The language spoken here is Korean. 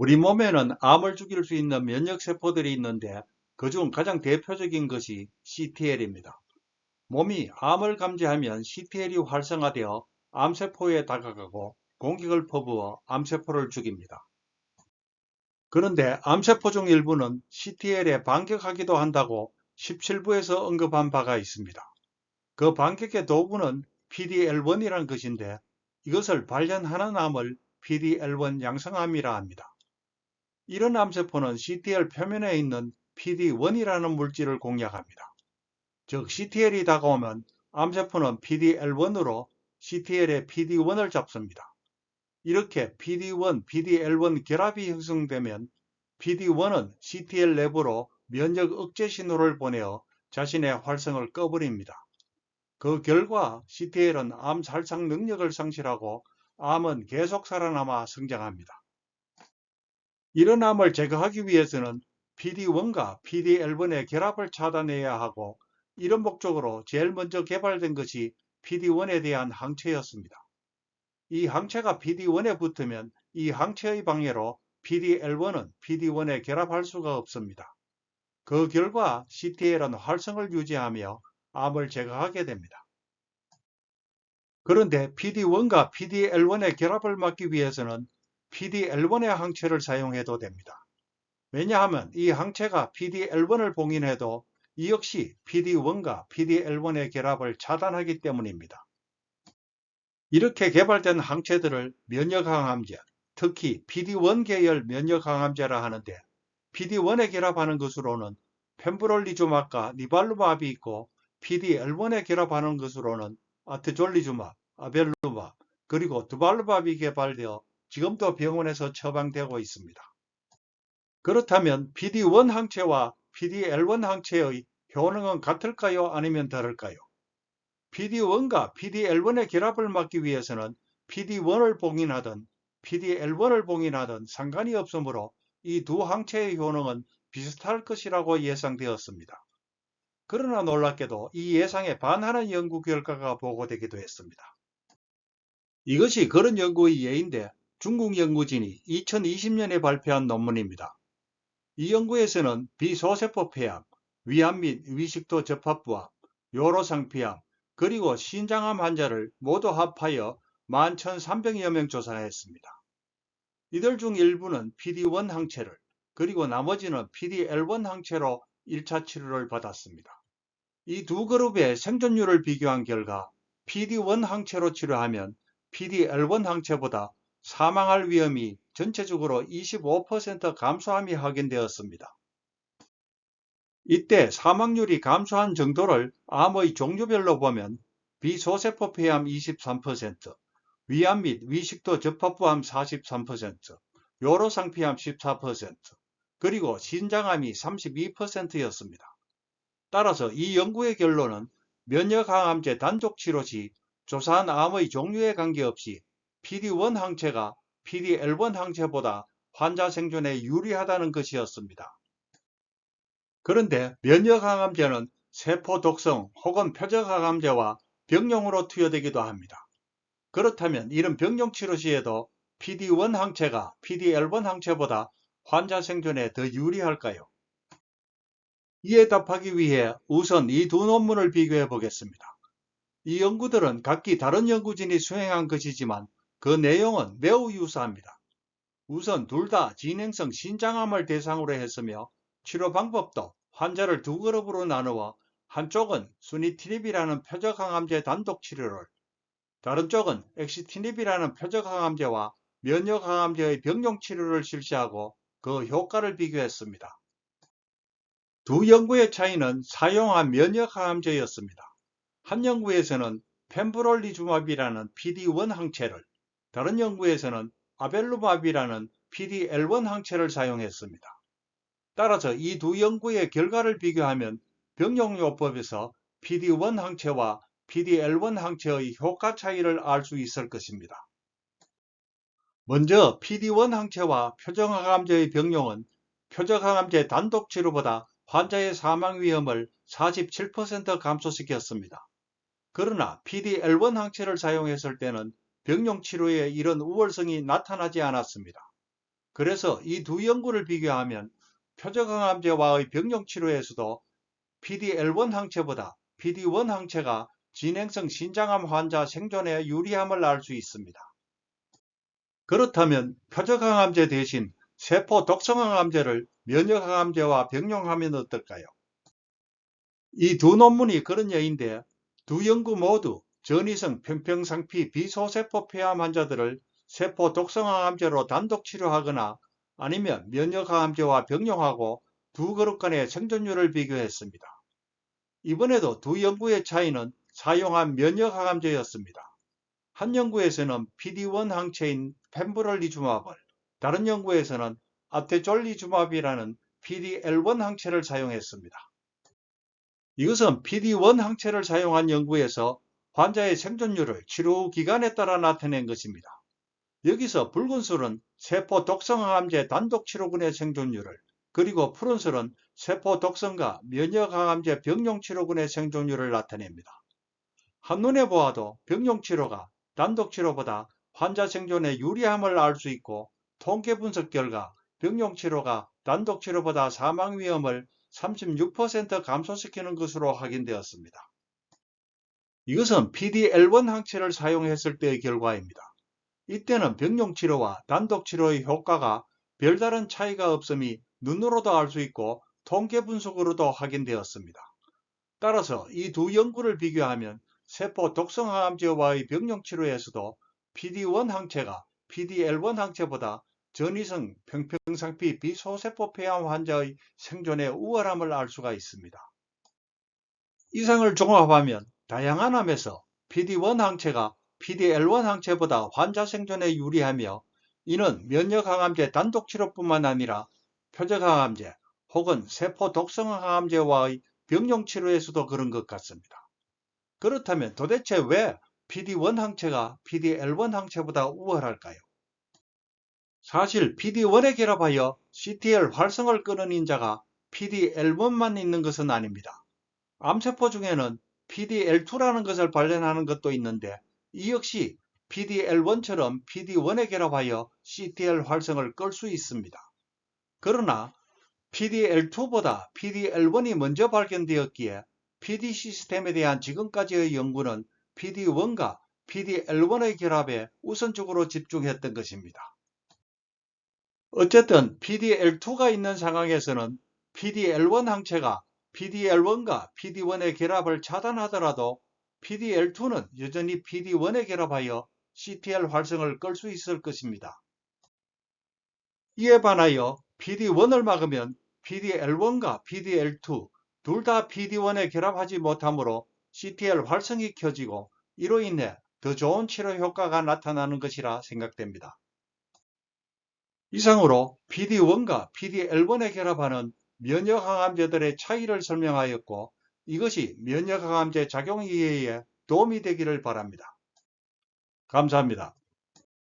우리 몸에는 암을 죽일 수 있는 면역세포들이 있는데 그중 가장 대표적인 것이 CTL입니다. 몸이 암을 감지하면 CTL이 활성화되어 암세포에 다가가고 공격을 퍼부어 암세포를 죽입니다. 그런데 암세포 중 일부는 CTL에 반격하기도 한다고 17부에서 언급한 바가 있습니다. 그 반격의 도구는 PD-L1이란 것인데 이것을 발현하는 암을 PD-L1 양성암이라 합니다. 이런 암세포는 CTL 표면에 있는 PD-1이라는 물질을 공략합니다. 즉 CTL이 다가오면 암세포는 PD-L1으로 CTL의 PD-1을 잡습니다. 이렇게 PD-1, PD-L1 결합이 형성되면 PD-1은 CTL 내부로 면역 억제 신호를 보내어 자신의 활성을 꺼버립니다. 그 결과 CTL은 암 살상 능력을 상실하고 암은 계속 살아남아 성장합니다. 이런 암을 제거하기 위해서는 PD-1과 PD-L1의 결합을 차단해야 하고 이런 목적으로 제일 먼저 개발된 것이 PD-1에 대한 항체였습니다. 이 항체가 PD-1에 붙으면 이 항체의 방해로 PD-L1은 PD-1에 결합할 수가 없습니다. 그 결과 CTL은 활성을 유지하며 암을 제거하게 됩니다. 그런데 PD-1과 PD-L1의 결합을 막기 위해서는 PD-L1의 항체를 사용해도 됩니다. 왜냐하면 이 항체가 PD-L1을 봉인해도 이 역시 PD-1과 PD-L1의 결합을 차단하기 때문입니다. 이렇게 개발된 항체들을 면역항암제, 특히 PD-1 계열 면역항암제라 하는데 PD-1에 결합하는 것으로는 펜브롤리주맙과 니발루맙이 있고 PD-L1에 결합하는 것으로는 아트졸리주맙, 아벨루맙, 그리고 두발루맙이 개발되어 지금도 병원에서 처방되고 있습니다. 그렇다면 PD-1 항체와 PD-L1 항체의 효능은 같을까요? 아니면 다를까요? PD-1과 PD-L1의 결합을 막기 위해서는 PD-1을 봉인하든 PD-L1을 봉인하든 상관이 없으므로 이 두 항체의 효능은 비슷할 것이라고 예상되었습니다. 그러나 놀랍게도 이 예상에 반하는 연구 결과가 보고되기도 했습니다. 이것이 그런 연구의 예인데 중국 연구진이 2020년에 발표한 논문입니다. 이 연구에서는 비소세포 폐암, 위암 및 위식도 접합부암, 요로상 폐암, 그리고 신장암 환자를 모두 합하여 11,300여 명 조사했습니다. 이들 중 일부는 PD-1 항체를, 그리고 나머지는 PD-L1 항체로 1차 치료를 받았습니다. 이 두 그룹의 생존율을 비교한 결과 PD-1 항체로 치료하면 PD-L1 항체보다 사망할 위험이 전체적으로 25% 감소함이 확인되었습니다. 이때 사망률이 감소한 정도를 암의 종류별로 보면 비소세포 폐암 23%, 위암 및 위식도 접합부암 43%, 요로상 폐암 14%, 그리고 신장암이 32%였습니다. 따라서 이 연구의 결론은 면역항암제 단독 치료 시 조사한 암의 종류에 관계없이 PD-1 항체가 PD-L1 항체보다 환자 생존에 유리하다는 것이었습니다. 그런데 면역항암제는 세포 독성 혹은 표적항암제와 병용으로 투여되기도 합니다. 그렇다면 이런 병용 치료 시에도 PD-1 항체가 PD-L1 항체보다 환자 생존에 더 유리할까요? 이에 답하기 위해 우선 이 두 논문을 비교해 보겠습니다. 이 연구들은 각기 다른 연구진이 수행한 것이지만 그 내용은 매우 유사합니다. 우선 둘 다 진행성 신장암을 대상으로 했으며 치료 방법도 환자를 두 그룹으로 나누어 한쪽은 수니티닙이라는 표적항암제 단독 치료를, 다른 쪽은 엑시티닙이라는 표적항암제와 면역항암제의 병용 치료를 실시하고 그 효과를 비교했습니다. 두 연구의 차이는 사용한 면역항암제였습니다. 한 연구에서는 펜브롤리주맙이라는 PD-1 항체를, 다른 연구에서는 아벨루맙이라는 PD-L1 항체를 사용했습니다. 따라서 이 두 연구의 결과를 비교하면 병용요법에서 PD-1 항체와 PD-L1 항체의 효과 차이를 알 수 있을 것입니다. 먼저 PD-1 항체와 표적항암제의 병용은 표적항암제 단독 치료보다 환자의 사망 위험을 47% 감소시켰습니다. 그러나 PD-L1 항체를 사용했을 때는 병용 치료에 이런 우월성이 나타나지 않았습니다. 그래서 이 두 연구를 비교하면 표적항암제와의 병용치료에서도 PD-L1 항체보다 PD-1 항체가 진행성 신장암 환자 생존에 유리함을 알 수 있습니다. 그렇다면 표적항암제 대신 세포 독성항암제를 면역항암제와 병용하면 어떨까요? 이 두 논문이 그런 예인데 두 연구 모두 전이성 평평상피 비소세포 폐암 환자들을 세포 독성항암제로 단독 치료하거나 아니면 면역항암제와 병용하고 두 그룹 간의 생존율을 비교했습니다. 이번에도 두 연구의 차이는 사용한 면역항암제였습니다. 한 연구에서는 PD-1 항체인 펜브럴리주마블, 다른 연구에서는 아테졸리주마블이라는 PD-L1 항체를 사용했습니다. 이것은 PD-1 항체를 사용한 연구에서 환자의 생존율을 치료 기간에 따라 나타낸 것입니다. 여기서 붉은술은 세포 독성항암제 단독 치료군의 생존율을, 그리고 푸른술은 세포 독성과 면역항암제 병용 치료군의 생존율을 나타냅니다. 한눈에 보아도 병용 치료가 단독 치료보다 환자 생존에 유리함을 알 수 있고, 통계 분석 결과 병용 치료가 단독 치료보다 사망 위험을 36% 감소시키는 것으로 확인되었습니다. 이것은 PD-L1 항체를 사용했을 때의 결과입니다. 이때는 병용 치료와 단독 치료의 효과가 별다른 차이가 없음이 눈으로도 알 수 있고 통계 분석으로도 확인되었습니다. 따라서 이 두 연구를 비교하면 세포 독성항암제와의 병용 치료에서도 PD-1 항체가 PD-L1 항체보다 전이성 평평상피 비소세포 폐암 환자의 생존에 우월함을 알 수가 있습니다. 이상을 종합하면 다양한 암에서 PD-1 항체가 PD-L1 항체보다 환자 생존에 유리하며, 이는 면역항암제 단독 치료뿐만 아니라 표적항암제 혹은 세포 독성항암제와의 병용 치료에서도 그런 것 같습니다. 그렇다면 도대체 왜 PD-1 항체가 PD-L1 항체보다 우월할까요? 사실 PD-1에 결합하여 CTL 활성을 끄는 인자가 PD-L1만 있는 것은 아닙니다. 암세포 중에는 PD-L2라는 것을 발견하는 것도 있는데, 이 역시 PD-L1처럼 PD-1에 결합하여 CTL 활성을 끌 수 있습니다. 그러나 PD-L2보다 PD-L1이 먼저 발견되었기에 PD 시스템에 대한 지금까지의 연구는 PD-1과 PD-L1의 결합에 우선적으로 집중했던 것입니다. 어쨌든 PD-L2가 있는 상황에서는 PD-L1 항체가 PD-L1과 PD-1의 결합을 차단하더라도 PD-L2는 여전히 PD-1에 결합하여 CTL 활성을 끌 수 있을 것입니다. 이에 반하여 PD-1을 막으면 PD-L1과 PD-L2 둘 다 PD-1에 결합하지 못하므로 CTL 활성이 켜지고, 이로 인해 더 좋은 치료 효과가 나타나는 것이라 생각됩니다. 이상으로 PD-1과 PD-L1에 결합하는 면역항암제들의 차이를 설명하였고, 이것이 면역항암제 작용 이해에 도움이 되기를 바랍니다. 감사합니다.